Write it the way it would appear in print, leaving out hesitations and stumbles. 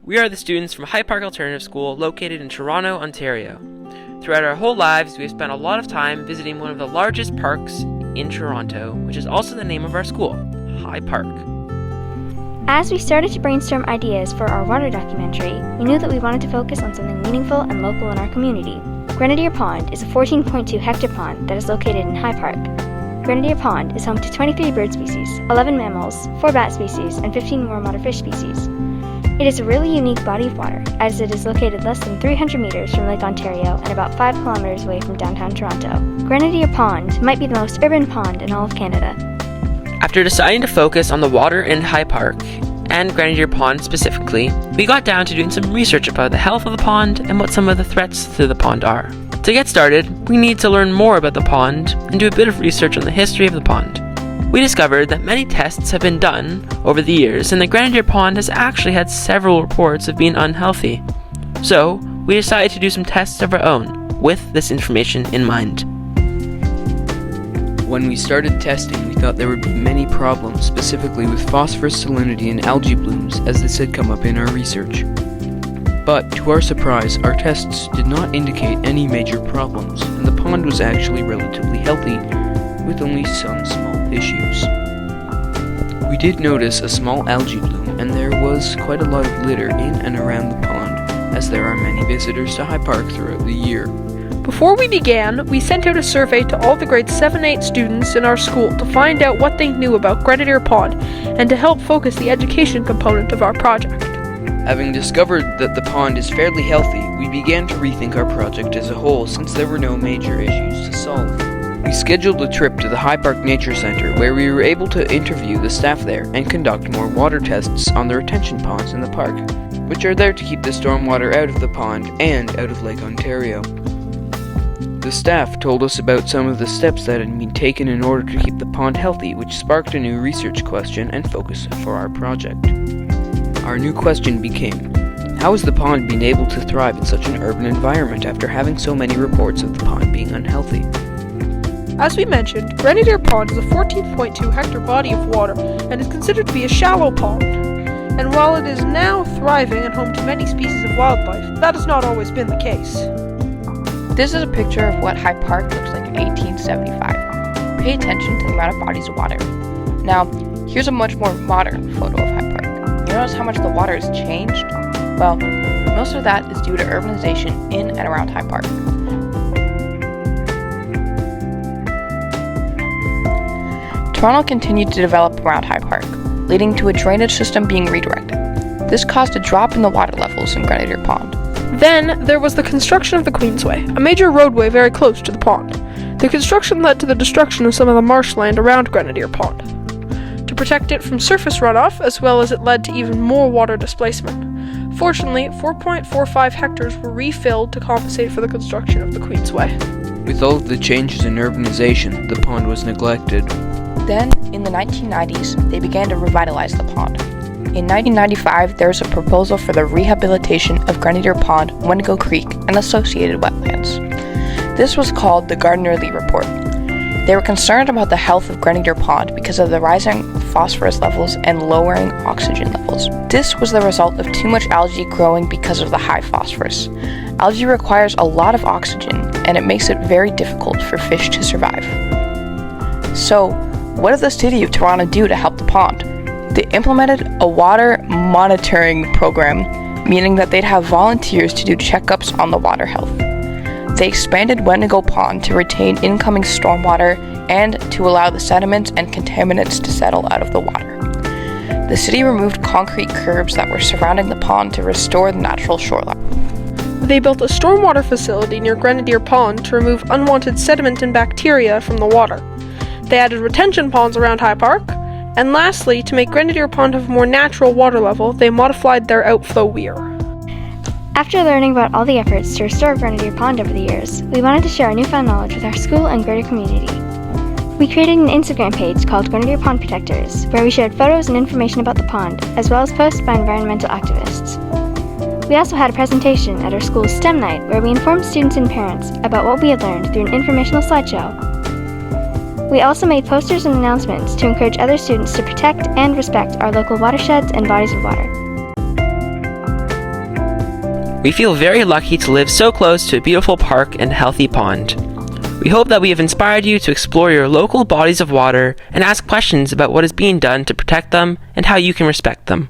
We are the students from High Park Alternative School located in Toronto, Ontario. Throughout our whole lives, we have spent a lot of time visiting one of the largest parks in Toronto, which is also the name of our school, High Park. As we started to brainstorm ideas for our water documentary, we knew that we wanted to focus on something meaningful and local in our community. Grenadier Pond is a 14.2 hectare pond that is located in High Park. Grenadier Pond is home to 23 bird species, 11 mammals, 4 bat species, and 15 warm-water fish species. It is a really unique body of water, as it is located less than 300 meters from Lake Ontario and about 5 kilometers away from downtown Toronto. Grenadier Pond might be the most urban pond in all of Canada. After deciding to focus on the water in High Park, and Grenadier Pond specifically, we got down to doing some research about the health of the pond and what some of the threats to the pond are. To get started, we need to learn more about the pond and do a bit of research on the history of the pond. We discovered that many tests have been done over the years, and the Grenadier Pond has actually had several reports of being unhealthy. So, we decided to do some tests of our own, with this information in mind. When we started testing, we thought there would be many problems, specifically with phosphorus salinity and algae blooms, as this had come up in our research. But, to our surprise, our tests did not indicate any major problems, and the pond was actually relatively healthy, with only some small issues. We did notice a small algae bloom, and there was quite a lot of litter in and around the pond, as there are many visitors to High Park throughout the year. Before we began, we sent out a survey to all the grade 7-8 students in our school to find out what they knew about Grenadier Pond and to help focus the education component of our project. Having discovered that the pond is fairly healthy, we began to rethink our project as a whole since there were no major issues to solve. We scheduled a trip to the High Park Nature Center where we were able to interview the staff there and conduct more water tests on the retention ponds in the park, which are there to keep the stormwater out of the pond and out of Lake Ontario. The staff told us about some of the steps that had been taken in order to keep the pond healthy, which sparked a new research question and focus for our project. Our new question became, how has the pond been able to thrive in such an urban environment after having so many reports of the pond being unhealthy? As we mentioned, Grenadier Pond is a 14.2 hectare body of water and is considered to be a shallow pond. And while it is now thriving and home to many species of wildlife, that has not always been the case. This is a picture of what High Park looks like in 1875. Pay attention to the amount of bodies of water. Now, here's a much more modern photo of High Park. You notice how much the water has changed? Well, most of that is due to urbanization in and around High Park. Toronto continued to develop around High Park, leading to a drainage system being redirected. This caused a drop in the water levels in Grenadier Pond. Then, there was the construction of the Queensway, a major roadway very close to the pond. The construction led to the destruction of some of the marshland around Grenadier Pond, to protect it from surface runoff, as well as it led to even more water displacement. Fortunately, 4.45 hectares were refilled to compensate for the construction of the Queensway. With all of the changes in urbanization, the pond was neglected. Then, in the 1990s, they began to revitalize the pond. In 1995, there was a proposal for the rehabilitation of Grenadier Pond, Wendigo Creek, and associated wetlands. This was called the Gardner-Lee Report. They were concerned about the health of Grenadier Pond because of the rising phosphorus levels and lowering oxygen levels. This was the result of too much algae growing because of the high phosphorus. Algae requires a lot of oxygen, and it makes it very difficult for fish to survive. So, what did the city of Toronto do to help the pond? They implemented a water monitoring program, meaning that they'd have volunteers to do checkups on the water health. They expanded Wendigo Pond to retain incoming stormwater and to allow the sediments and contaminants to settle out of the water. The city removed concrete curbs that were surrounding the pond to restore the natural shoreline. They built a stormwater facility near Grenadier Pond to remove unwanted sediment and bacteria from the water. They added retention ponds around High Park, and lastly, to make Grenadier Pond have a more natural water level, they modified their outflow weir. After learning about all the efforts to restore Grenadier Pond over the years, we wanted to share our newfound knowledge with our school and greater community. We created an Instagram page called Grenadier Pond Protectors, where we shared photos and information about the pond, as well as posts by environmental activists. We also had a presentation at our school's STEM night, where we informed students and parents about what we had learned through an informational slideshow. We also made posters and announcements to encourage other students to protect and respect our local watersheds and bodies of water. We feel very lucky to live so close to a beautiful park and healthy pond. We hope that we have inspired you to explore your local bodies of water and ask questions about what is being done to protect them and how you can respect them.